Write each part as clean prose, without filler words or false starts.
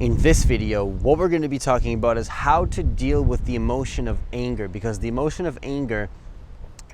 In this video, what we're going to be talking about is how to deal with the emotion of anger, because the emotion of anger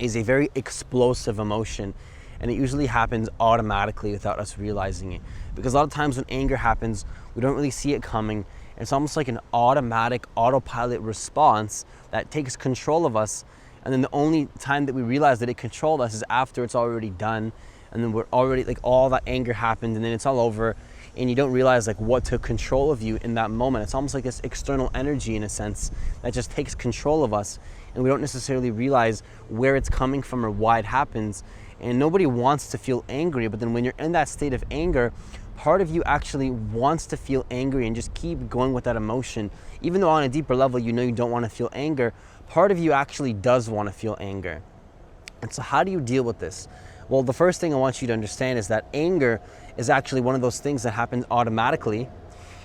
is a very explosive emotion and it usually happens automatically without us realizing it. Because a lot of times when anger happens, we don't really see it coming. It's almost like an automatic autopilot response that takes control of us, and then the only time that we realize that it controlled us is after it's already done, and then we're already like all that anger happened and then it's all over, and you don't realize like what took control of you in that moment. It's almost like this external energy in a sense that just takes control of us, and we don't necessarily realize where it's coming from or why it happens. And nobody wants to feel angry, but then when you're in that state of anger, part of you actually wants to feel angry and just keep going with that emotion. Even though on a deeper level you know you don't want to feel anger, part of you actually does want to feel anger. And so how do you deal with this? Well, the first thing I want you to understand is that anger is actually one of those things that happens automatically,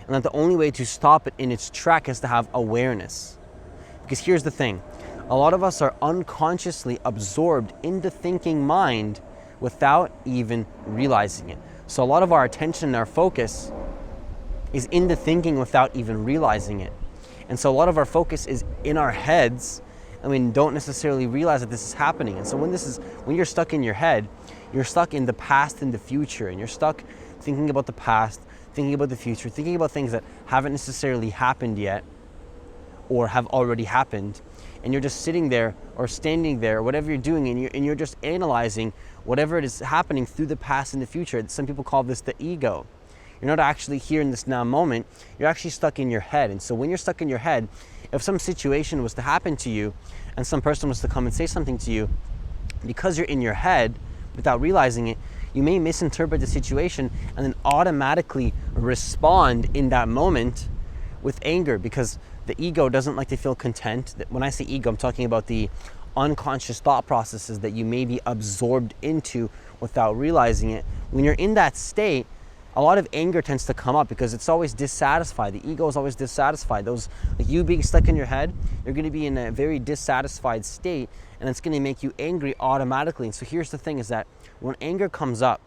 and that the only way to stop it in its track is to have awareness. Because here's the thing, a lot of us are unconsciously absorbed in the thinking mind without even realizing it. So a lot of our attention and our focus is in the thinking without even realizing it. And so a lot of our focus is in our heads, and we don't necessarily realize that this is happening. And so when you're stuck in your head, you're stuck in the past and the future, and you're stuck thinking about the past, thinking about the future, thinking about things that haven't necessarily happened yet or have already happened. And you're just sitting there or standing there or whatever you're doing, and you're just analyzing whatever it is happening through the past and the future. Some people call this the ego. You're not actually here in this now moment, you're actually stuck in your head. And so when you're stuck in your head, if some situation was to happen to you and some person was to come and say something to you, because you're in your head without realizing it, you may misinterpret the situation and then automatically respond in that moment with anger, because the ego doesn't like to feel content. When I say ego, I'm talking about the unconscious thought processes that you may be absorbed into without realizing it. When you're in that state, a lot of anger tends to come up because it's always dissatisfied. The ego is always dissatisfied. Like you being stuck in your head, you're going to be in a very dissatisfied state, and it's going to make you angry automatically. And so here's the thing, is that when anger comes up,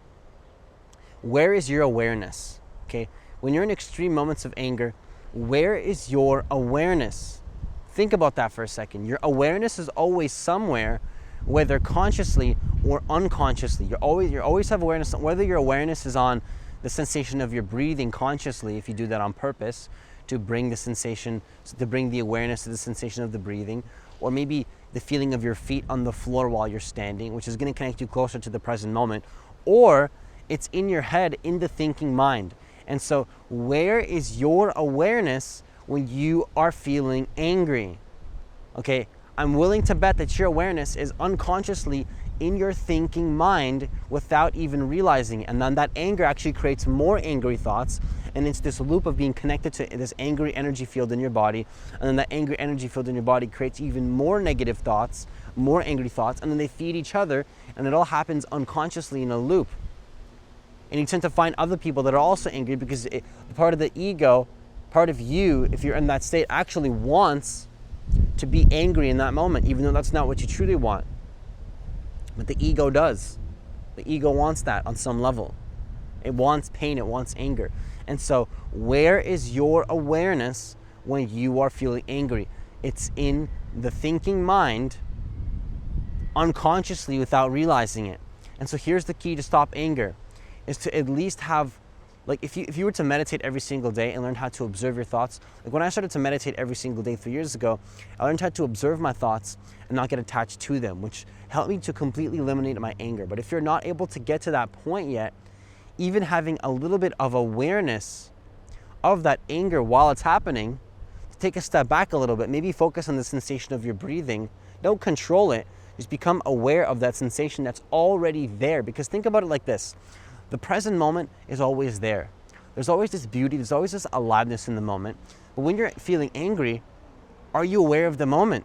where is your awareness? Okay, when you're in extreme moments of anger, where is your awareness? Think about that for a second. Your awareness is always somewhere, whether consciously or unconsciously. You always have awareness, whether your awareness is on the sensation of your breathing consciously, if you do that on purpose, to bring the sensation, to bring the awareness to the sensation of the breathing, or maybe the feeling of your feet on the floor while you're standing, which is going to connect you closer to the present moment, or it's in your head, in the thinking mind. And so where is your awareness when you are feeling angry? Okay, I'm willing to bet that your awareness is unconsciously in your thinking mind without even realizing it. And then that anger actually creates more angry thoughts, and it's this loop of being connected to this angry energy field in your body, and then that angry energy field in your body creates even more negative thoughts, more angry thoughts, and then they feed each other, and it all happens unconsciously in a loop. And you tend to find other people that are also angry because part of the ego, part of you, if you're in that state, actually wants to be angry in that moment, even though that's not what you truly want. But the ego does. The ego wants that on some level. It wants pain, it wants anger. And so where is your awareness when you are feeling angry? It's in the thinking mind, unconsciously without realizing it. And so here's the key to stop anger, is to at least have, like if you were to meditate every single day and learn how to observe your thoughts. Like when I started to meditate every single day 3 years ago, I learned how to observe my thoughts and not get attached to them, which helped me to completely eliminate my anger. But if you're not able to get to that point yet, even having a little bit of awareness of that anger while it's happening, take a step back a little bit, maybe focus on the sensation of your breathing. Don't control it, just become aware of that sensation that's already there. Because think about it like this. The present moment is always there. There's always this beauty, there's always this aliveness in the moment. But when you're feeling angry, are you aware of the moment?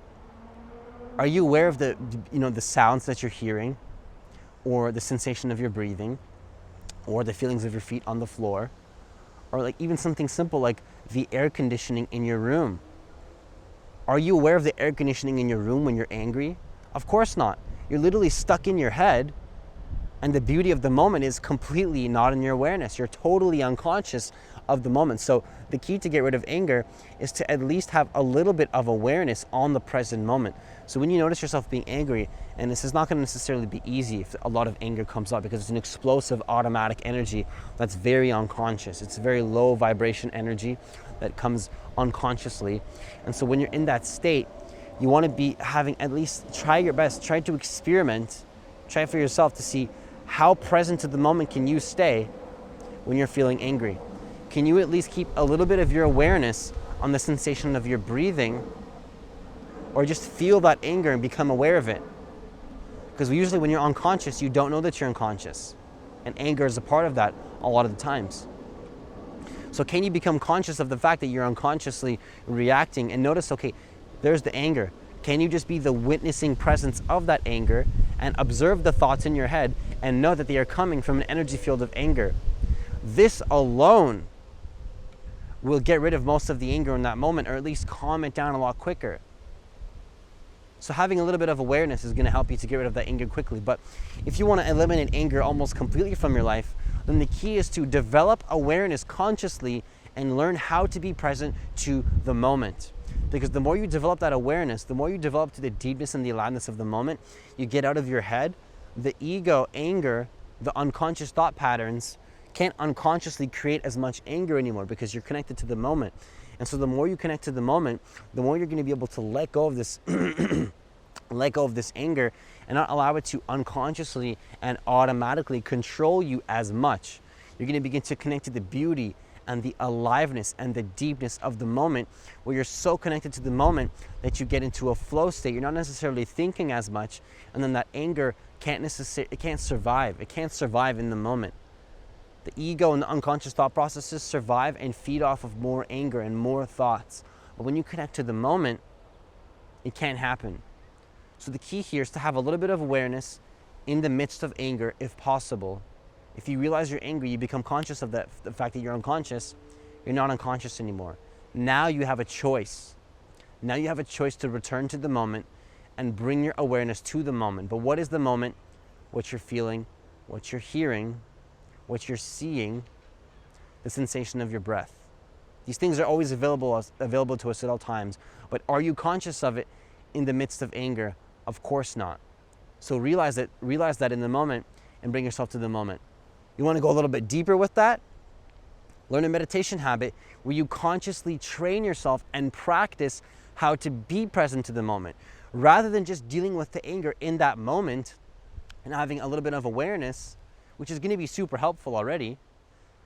Are you aware of the sounds that you're hearing, or the sensation of your breathing, or the feelings of your feet on the floor, or like even something simple like the air conditioning in your room? Are you aware of the air conditioning in your room when you're angry? Of course not. You're literally stuck in your head, and the beauty of the moment is completely not in your awareness. You're totally unconscious of the moment. So the key to get rid of anger is to at least have a little bit of awareness on the present moment. So when you notice yourself being angry, and this is not going to necessarily be easy if a lot of anger comes up, because it's an explosive automatic energy that's very unconscious. It's very low vibration energy that comes unconsciously. And so when you're in that state, you want to be having, at least try your best, try to experiment, try for yourself to see how present to the moment can you stay when you're feeling angry. Can you at least keep a little bit of your awareness on the sensation of your breathing, or just feel that anger and become aware of it? Because usually when you're unconscious, you don't know that you're unconscious. And anger is a part of that a lot of the times. So can you become conscious of the fact that you're unconsciously reacting and notice, okay, there's the anger. Can you just be the witnessing presence of that anger and observe the thoughts in your head and know that they are coming from an energy field of anger? This alone will get rid of most of the anger in that moment, or at least calm it down a lot quicker. So having a little bit of awareness is going to help you to get rid of that anger quickly. But if you want to eliminate anger almost completely from your life, then the key is to develop awareness consciously and learn how to be present to the moment. Because the more you develop that awareness, the more you develop to the deepness and the aliveness of the moment, you get out of your head, the ego, anger, the unconscious thought patterns can't unconsciously create as much anger anymore because you're connected to the moment. And so the more you connect to the moment, the more you're going to be able to let go of this let go of this anger and not allow it to unconsciously and automatically control you as much. You're going to begin to connect to the beauty and the aliveness and the deepness of the moment, where you're so connected to the moment that you get into a flow state. You're not necessarily thinking as much, and then that anger can't survive. It can't survive in the moment. The ego and the unconscious thought processes survive and feed off of more anger and more thoughts. But when you connect to the moment, it can't happen. So the key here is to have a little bit of awareness in the midst of anger, if possible. If you realize you're angry, you become conscious of that, the fact that you're unconscious, you're not unconscious anymore. Now you have a choice. Now you have a choice to return to the moment and bring your awareness to the moment. But what is the moment? What you're feeling, what you're hearing, what you're seeing, the sensation of your breath. These things are always available to us at all times. But are you conscious of it in the midst of anger? Of course not. So realize that in the moment and bring yourself to the moment. You want to go a little bit deeper with that? Learn a meditation habit where you consciously train yourself and practice how to be present to the moment. Rather than just dealing with the anger in that moment and having a little bit of awareness, which is going to be super helpful already,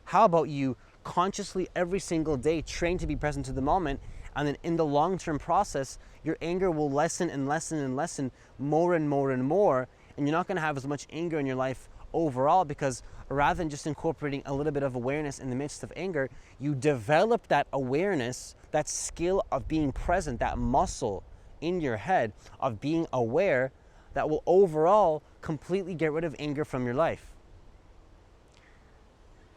how about you consciously every single day train to be present to the moment, and then in the long-term process, your anger will lessen and lessen and lessen more and more and more, and you're not going to have as much anger in your life overall, because rather than just incorporating a little bit of awareness in the midst of anger, you develop that awareness, that skill of being present, that muscle in your head of being aware, that will overall completely get rid of anger from your life.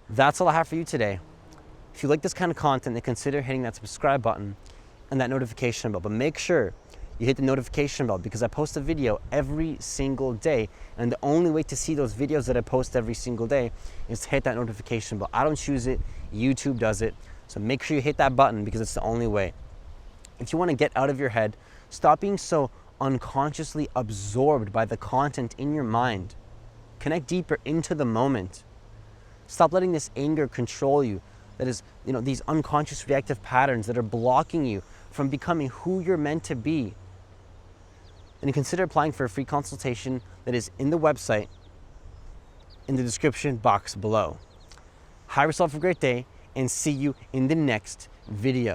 That's all I have for you today. If you like this kind of content, then consider hitting that subscribe button and that notification bell. But make sure you hit the notification bell, because I post a video every single day, and the only way to see those videos that I post every single day is to hit that notification bell. I don't choose it, YouTube does it. So make sure you hit that button, because it's the only way. If you want to get out of your head, stop being so unconsciously absorbed by the content in your mind. Connect deeper into the moment. Stop letting this anger control you. That is, these unconscious reactive patterns that are blocking you from becoming who you're meant to be. And consider applying for a free consultation that is in the website, in the description box below. Have yourself a great day, and see you in the next video.